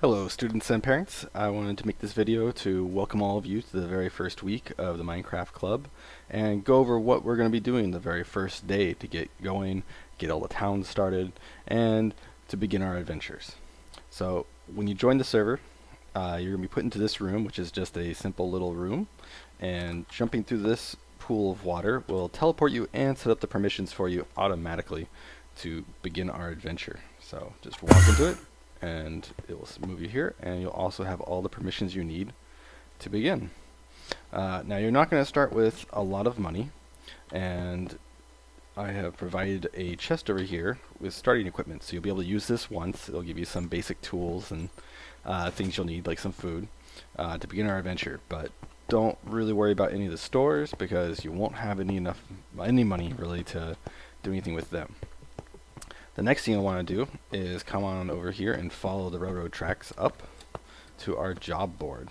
Hello students and parents. I wanted to make this video to welcome all of you to the very first week of the Minecraft Club and go over what we're going to be doing the very first day to get going, get all the towns started, and to begin our adventures. So when you join the server, you're going to be put into this room, which is just a simple little room, and jumping through this pool of water will teleport you and set up the permissions for you automatically to begin our adventure. So just walk into it, and it will move you here, and you'll also have all the permissions you need to begin. Now you're not going to start with a lot of money, and I have provided a chest over here with starting equipment, so you'll be able to use this once. It'll give you some basic tools and things you'll need, like some food, to begin our adventure. But don't really worry about any of the stores, because you won't have any money really to do anything with them. The next thing I want to do is come on over here and follow the railroad tracks up to our job board.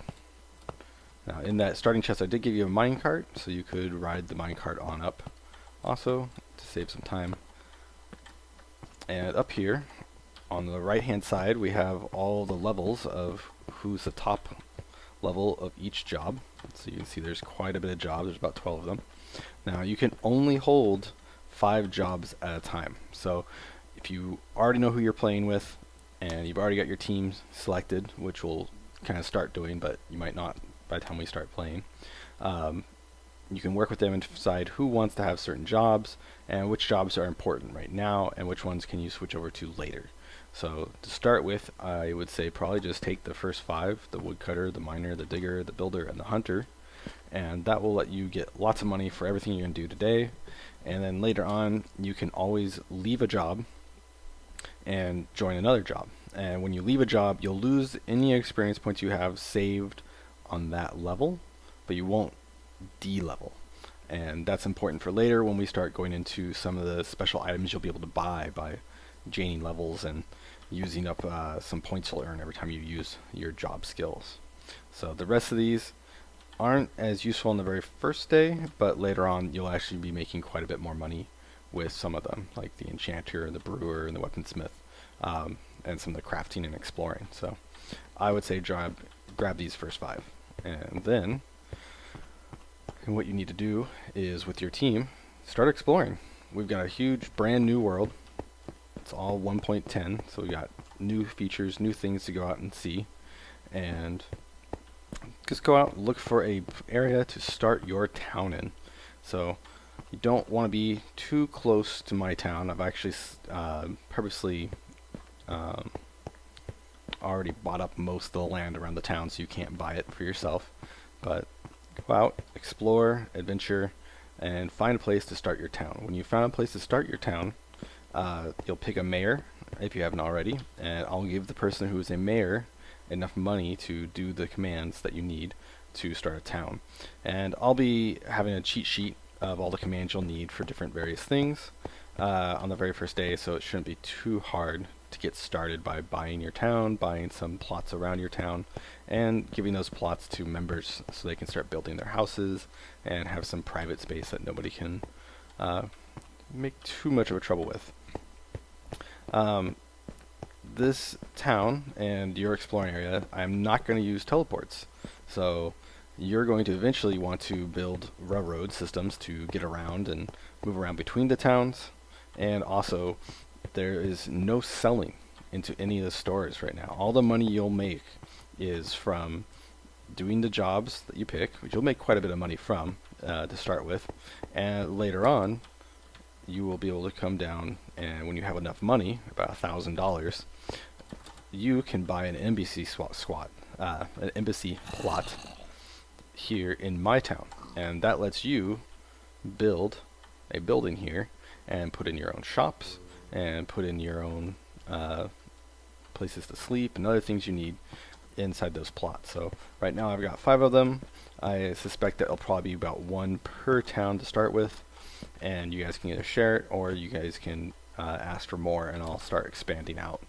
Now in that starting chest I did give you a minecart, so you could ride the minecart on up also to save some time. And up here on the right hand side we have all the levels of who's the top level of each job. So you can see there's quite a bit of jobs, there's about 12 of them. Now you can only hold 5 jobs at a time. So if you already know who you're playing with and you've already got your team selected, which we'll kind of start doing, but you might not by the time we start playing, you can work with them and decide who wants to have certain jobs and which jobs are important right now and which ones can you switch over to later. So to start with, I would say probably just take the first 5, the woodcutter, the miner, the digger, the builder, and the hunter, and that will let you get lots of money for everything you're going to do today. And then later on you can always leave a job and join another job. And when you leave a job, you'll lose any experience points you have saved on that level, but you won't de-level. And that's important for later when we start going into some of the special items you'll be able to buy by gaining levels and using up some points you'll earn every time you use your job skills. So the rest of these aren't as useful on the very first day, but later on you'll actually be making quite a bit more money with some of them, like the enchanter, the brewer, and the weaponsmith, and some of the crafting and exploring. So I would say grab these first 5, and then what you need to do is with your team start exploring. We've got a huge brand new world. It's all 1.10, so we got new features, new things to go out and see, and just go out and look for a area to start your town in. So you don't want to be too close to my town. I've actually purposely already bought up most of the land around the town, so you can't buy it for yourself. But go out, explore, adventure, and find a place to start your town. When you found a place to start your town, you'll pick a mayor if you haven't already, and I'll give the person who is a mayor enough money to do the commands that you need to start a town. And I'll be having a cheat sheet of all the commands you'll need for different various things on the very first day, so it shouldn't be too hard to get started by buying your town, buying some plots around your town, and giving those plots to members so they can start building their houses and have some private space that nobody can make too much of a trouble with. This town and your exploring area, I'm not going to use teleports, so you're going to eventually want to build railroad systems to get around and move around between the towns. And also, there is no selling into any of the stores right now. All the money you'll make is from doing the jobs that you pick, which you'll make quite a bit of money from to start with, and later on you will be able to come down, and when you have enough money, about $1,000, you can buy an embassy an embassy plot here in my town, and that lets you build a building here and put in your own shops and put in your own places to sleep and other things you need inside those plots. So right now I've got 5 of them. I suspect that it'll probably be about 1 per town to start with, and you guys can either share it or you guys can ask for more, and I'll start expanding out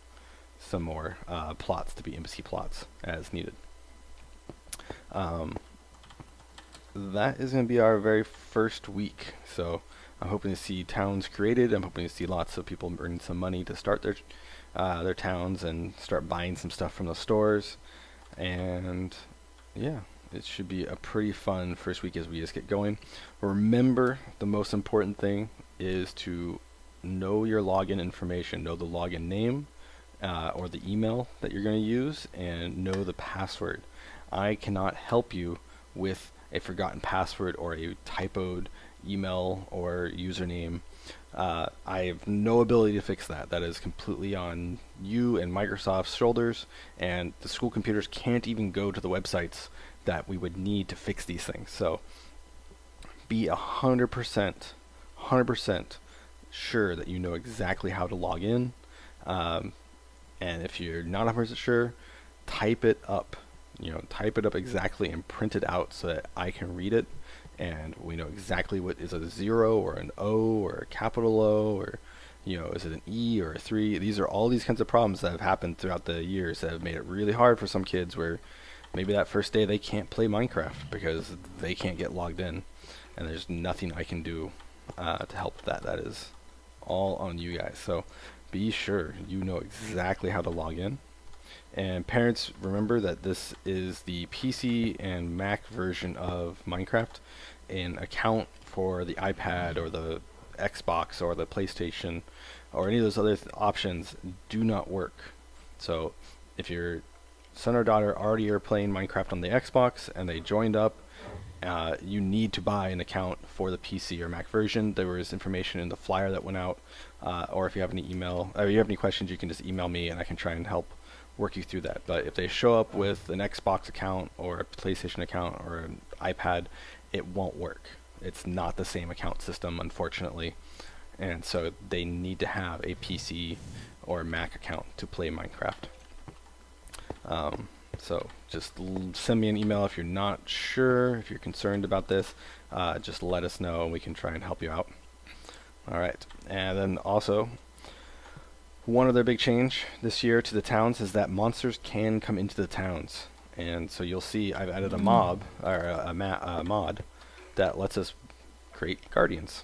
some more plots to be embassy plots as needed. That is going to be our very first week, so I'm hoping to see towns created. I'm hoping to see lots of people earning some money to start their their towns and start buying some stuff from the stores. And yeah, it should be a pretty fun first week as we just get going. Remember, the most important thing is to know your login information, know the login name or the email that you're going to use, and know the password. I cannot help you with a forgotten password or a typoed email or username. I have no ability to fix that. That is completely on you and Microsoft's shoulders, and the school computers can't even go to the websites that we would need to fix these things. So be 100% sure that you know exactly how to log in. And if you're not 100% sure, type it up. Type it up exactly and print it out so that I can read it, and we know exactly what is a 0 or an O or a capital O, or is it an E or a 3. These are all these kinds of problems that have happened throughout the years that have made it really hard for some kids, where maybe that first day they can't play Minecraft because they can't get logged in, and there's nothing I can do to help with that. That is all on you guys. So be sure you know exactly how to log in. And parents, remember that this is the PC and Mac version of Minecraft. An account for the iPad or the Xbox or the PlayStation or any of those other options do not work. So if your son or daughter already are playing Minecraft on the Xbox and they joined up, you need to buy an account for the PC or Mac version. There was information in the flyer that went out, or if you have any email or you have any questions, you can just email me and I can try and help work you through that. But if they show up with an Xbox account or a PlayStation account or an iPad, it won't work. It's not the same account system, unfortunately, and so they need to have a PC or Mac account to play Minecraft. So just send me an email if you're not sure, if you're concerned about this. Just let us know and we can try and help you out. Alright, and then also, one other big change this year to the towns is that monsters can come into the towns. And so you'll see I've added a mod that lets us create guardians.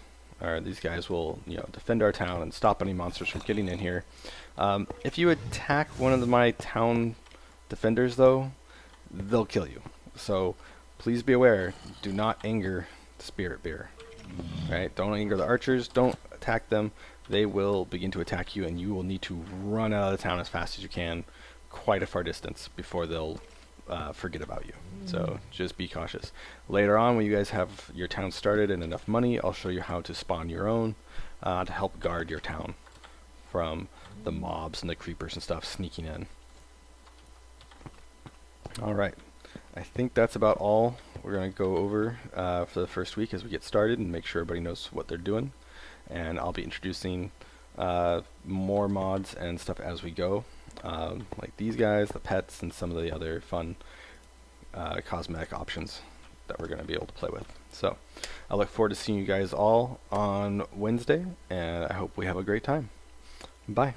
These guys will defend our town and stop any monsters from getting in here. If you attack one of my town defenders, though, they'll kill you. So please be aware, do not anger the spirit bear. Right? Don't anger the archers, don't attack them. They will begin to attack you, and you will need to run out of the town as fast as you can, quite a far distance, before they'll forget about you. So just be cautious. Later on, when you guys have your town started and enough money, I'll show you how to spawn your own to help guard your town from the mobs and the creepers and stuff sneaking in. Alright, I think that's about all we're going to go over for the first week as we get started and make sure everybody knows what they're doing. And I'll be introducing more mods and stuff as we go, like these guys, the pets, and some of the other fun cosmetic options that we're going to be able to play with. So I look forward to seeing you guys all on Wednesday, and I hope we have a great time. Bye.